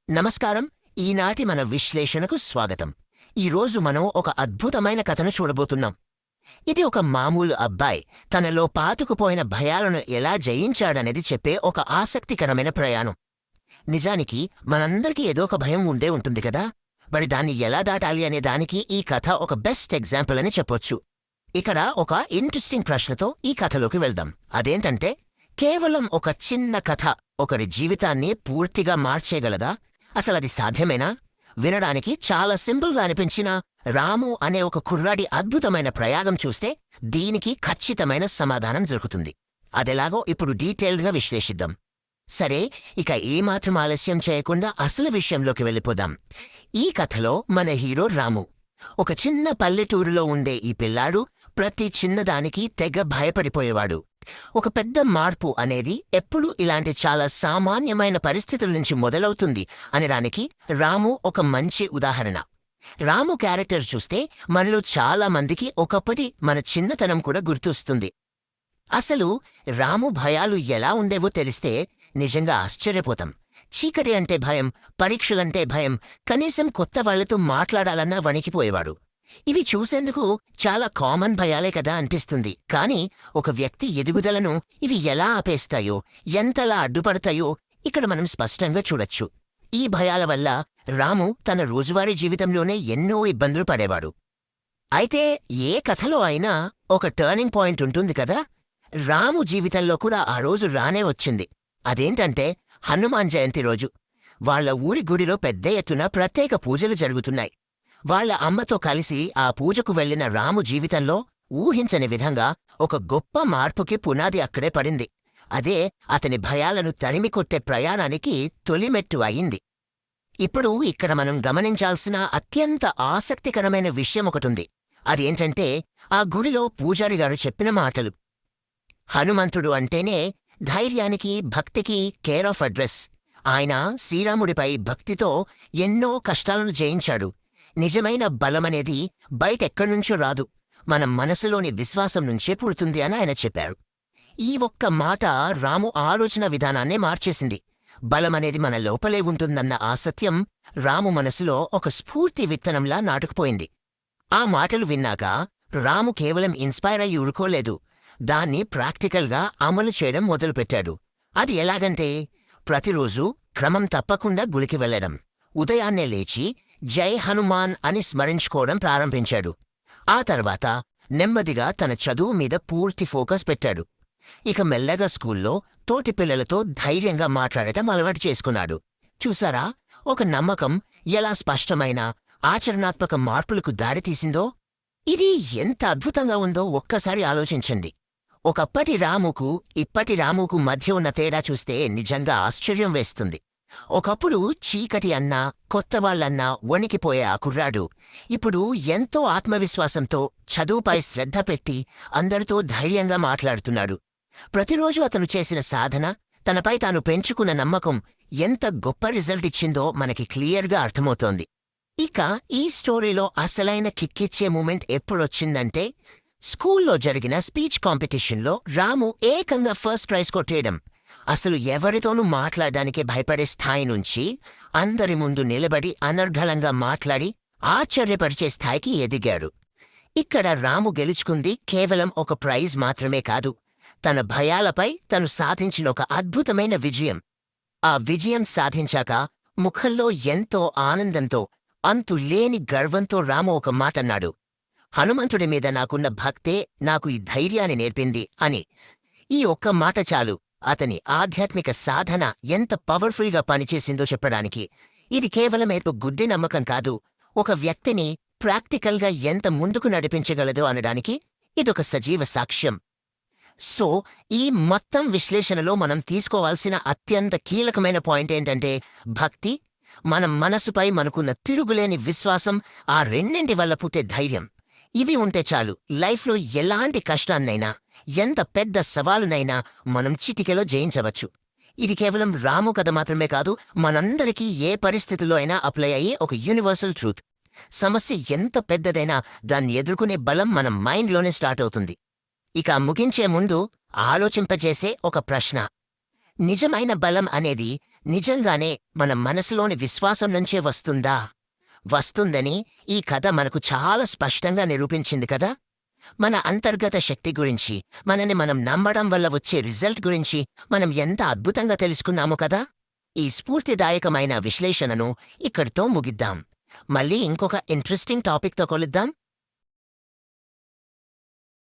నమస్కారం. ఈనాటి మన విశ్లేషణకు స్వాగతం. ఈరోజు మనం ఒక అద్భుతమైన కథను చూడబోతున్నాం. ఇది ఒక మామూలు అబ్బాయి తనలో పాతుకుపోయిన భయాలను ఎలా జయించాడనేది చెప్పే ఒక ఆసక్తికరమైన ప్రయాణం. నిజానికి మనందరికీ ఏదో ఒక భయం ఉండే ఉంటుంది కదా, మరి దాన్ని ఎలా దాటాలి అనే దానికి ఈ కథ ఒక బెస్ట్ ఎగ్జాంపుల్ అని చెప్పొచ్చు. ఇక్కడ ఒక ఇంట్రెస్టింగ్ ప్రశ్నతో ఈ కథలోకి వెళ్దాం. అదేంటంటే, కేవలం ఒక చిన్న కథ ఒకరి జీవితాన్ని పూర్తిగా మార్చేయగలదా? అసలది సాధ్యమేనా? వినడానికి చాలా సింపుల్గా అనిపించిన రాము అనే ఒక కుర్రాడి అద్భుతమైన ప్రయాగం చూస్తే దీనికి ఖచ్చితమైన సమాధానం దొరుకుతుంది. అదెలాగో ఇప్పుడు డీటెయిల్డ్గా విశ్లేషిద్దాం. సరే, ఇక ఏమాత్రం ఆలస్యం చేయకుండా అసలు విషయంలోకి వెళ్ళిపోదాం. ఈ కథలో మన హీరో రాము. ఒక చిన్న పల్లెటూరులో ఉండే ఈ పిల్లాడు ప్రతి చిన్నదానికి తెగ భయపడిపోయేవాడు. ఒక పెద్ద మార్పు అనేది ఎప్పుడూ ఇలాంటి చాలా సామాన్యమైన పరిస్థితుల నుంచి మొదలవుతుంది అనడానికి రాము ఒక మంచి ఉదాహరణ. రాము క్యారెక్టర్ చూస్తే మనలో చాలా మందికి ఒకప్పటి మన చిన్నతనం కూడా గుర్తొస్తుంది. అసలు రాము భయాలు ఎలా ఉండేవో తెలిస్తే నిజంగా ఆశ్చర్యపోతాం. చీకటి అంటే భయం, పరీక్షలంటే భయం, కనీసం కొత్త వాళ్లతో మాట్లాడాలన్నా వణికిపోయేవాడు. ఇవి చూసేందుకు చాలా కామన్ భయాలే కదా అనిపిస్తుంది. కానీ ఒక వ్యక్తి ఎదుగుదలను ఇవి ఎలా ఆపేస్తాయో, ఎంతలా అడ్డుపడతాయో ఇక్కడ మనం స్పష్టంగా చూడొచ్చు. ఈ భయాల వల్ల రాము తన రోజువారీ జీవితంలోనే ఎన్నో ఇబ్బందులు పడేవాడు. అయితే ఏ కథలో అయినా ఒక టర్నింగ్ పాయింట్ ఉంటుంది కదా, రాము జీవితంలో కూడా ఆ రోజు రానే వచ్చింది. అదేంటంటే హనుమాన్ జయంతి రోజు. వాళ్ల ఊరి గుడిలో పెద్ద ఎత్తున ప్రత్యేక పూజలు జరుగుతున్నాయి. వాళ్ల అమ్మతో కలిసి ఆ పూజకు వెళ్లిన రాము జీవితంలో ఊహించని విధంగా ఒక గొప్ప మార్పుకి పునాది అక్కడే పడింది. అదే అతని భయాలను తరిమికొట్టే ప్రయాణానికి తొలిమెట్టు అయింది. ఇప్పుడు ఇక్కడ మనం గమనించాల్సిన అత్యంత ఆసక్తికరమైన విషయం ఒకటుంది. అదేంటంటే, ఆ గుడిలో పూజారి గారు చెప్పిన మాటలు. హనుమంతుడు అంటేనే ధైర్యానికి, భక్తికి కేర్ ఆఫ్ అడ్రస్. ఆయన శ్రీరాముడిపై భక్తితో ఎన్నో కష్టాలను జయించాడు. నిజమైన బలమనేది బయటెక్కడ్నుంచో రాదు, మన మనసులోని విశ్వాసం నుంచే పుడుతుంది అని ఆయన చెప్పారు. ఈ ఒక్క మాట రాము ఆలోచన విధానాన్నే మార్చేసింది. బలమనేది మన లోపలే ఉంటుందన్న ఆ సత్యం రాము మనసులో ఒక స్ఫూర్తి విత్తనంలా నాటుకుపోయింది. ఆ మాటలు విన్నాక రాము కేవలం ఇన్స్పైర్ అయ్యి ఊరుకోలేదు, దాన్ని ప్రాక్టికల్గా అమలు చేయడం మొదలుపెట్టాడు. అది ఎలాగంటే, ప్రతిరోజూ క్రమం తప్పకుండా గుడికి వెళ్లడం, ఉదయాన్నే లేచి జై హనుమాన్ అని స్మరించుకోవడం ప్రారంభించాడు. ఆ తర్వాత నెమ్మదిగా తన చదువు మీద పూర్తి ఫోకస్ పెట్టాడు. ఇక మెల్లగా స్కూల్లో తోటి పిల్లలతో ధైర్యంగా మాట్లాడటం అలవాటు చేసుకున్నాడు. చూసారా, ఒక నమ్మకం ఎలా స్పష్టమైన ఆచరణాత్మక మార్పులకు దారితీసిందో? ఇది ఎంత అద్భుతంగా ఉందో ఒక్కసారి ఆలోచించండి. ఒకప్పటి రాముకు ఇప్పటి రాముకు మధ్య ఉన్న తేడా చూస్తే నిజంగా ఆశ్చర్యం వేస్తుంది. ఒకప్పుడు చీకటి అన్నా, కొత్తవాళ్లన్నా వణికిపోయే ఆ కుర్రాడు ఇప్పుడు ఎంతో ఆత్మవిశ్వాసంతో చదువుపై శ్రద్ధ పెట్టి అందరితో ధైర్యంగా మాట్లాడుతున్నాడు. ప్రతిరోజు అతను చేసిన సాధన, తనపై తాను పెంచుకున్న నమ్మకం ఎంత గొప్ప రిజల్ట్ ఇచ్చిందో మనకి క్లియర్గా అర్థమవుతోంది. ఇక ఈ స్టోరీలో అసలైన కిక్కిచ్చే మూమెంట్ ఎప్పుడొచ్చిందంటే, స్కూల్లో జరిగిన స్పీచ్ కాంపిటీషన్లో రాము ఏకంగా ఫస్ట్ ప్రైజ్ కొట్టేయడం. అసలు ఎవరితోనూ మాట్లాడడానికే భయపడే స్థాయి నుంచి అందరి ముందు నిలబడి అనర్గళంగా మాట్లాడి ఆశ్చర్యపరిచే స్థాయికి ఎదిగాడు. ఇక్కడ రాము గెలుచుకుంది కేవలం ఒక ప్రైజ్ మాత్రమే కాదు, తన భయాలపై తను సాధించిన ఒక అద్భుతమైన విజయం. ఆ విజయం సాధించాక ముఖంలో ఎంతో ఆనందంతో, అంతులేని గర్వంతో రాము ఒక మాటన్నాడు. హనుమంతుడి మీద నాకున్న భక్తే నాకు ఈ ధైర్యాన్ని నేర్పింది అని. ఈ ఒక్క మాట చాలు అతని ఆధ్యాత్మిక సాధన ఎంత పవర్ఫుల్గా పనిచేసిందో చెప్పడానికి. ఇది కేవలం ఏదో గుడ్డి నమ్మకం కాదు, ఒక వ్యక్తిని ప్రాక్టికల్గా ఎంత ముందుకు నడిపించగలదో అనడానికి ఇదొక సజీవ సాక్ష్యం. సో ఈ మొత్తం విశ్లేషణలో మనం తీసుకోవాల్సిన అత్యంత కీలకమైన పాయింట్ ఏంటంటే, భక్తి, మన మనసుపై మనకున్న తిరుగులేని విశ్వాసం, ఆ రెండింటి వల్ల పుట్టే ధైర్యం. ఇవి ఉంటే చాలు, లైఫ్లో ఎలాంటి కష్టాన్నైనా, ఎంత పెద్ద సవాలునైనా మనం చిటికెలో జయించవచ్చు. ఇది కేవలం రాము కథ మాత్రమే కాదు, మనందరికీ ఏ పరిస్థితుల్లో అయినా అప్లై అయ్యే ఒక యూనివర్సల్ ట్రూత్. సమస్య ఎంత పెద్దదైనా దాన్ని ఎదుర్కొనే బలం మన మైండ్లోనే స్టార్ట్ అవుతుంది. ఇక ముగించే ముందు ఆలోచింపజేసే ఒక ప్రశ్న. నిజమైన బలం అనేది నిజంగానే మన మనసులోని విశ్వాసం నుంచే వస్తుందా? వస్తుందని ఈ కథ మనకు చాలా స్పష్టంగా నిరూపించింది కదా. మన అంతర్గత శక్తి గురించి, మనని మనం నమ్మడం వల్ల వచ్చే రిజల్ట్ గురించి మనం ఎంత అద్భుతంగా తెలుసుకున్నాము కదా. ఈ స్ఫూర్తిదాయకమైన విశ్లేషణను ఇక్కడితో ముగిద్దాం. మళ్ళీ ఇంకొక ఇంట్రెస్టింగ్ టాపిక్తో కలుద్దాం.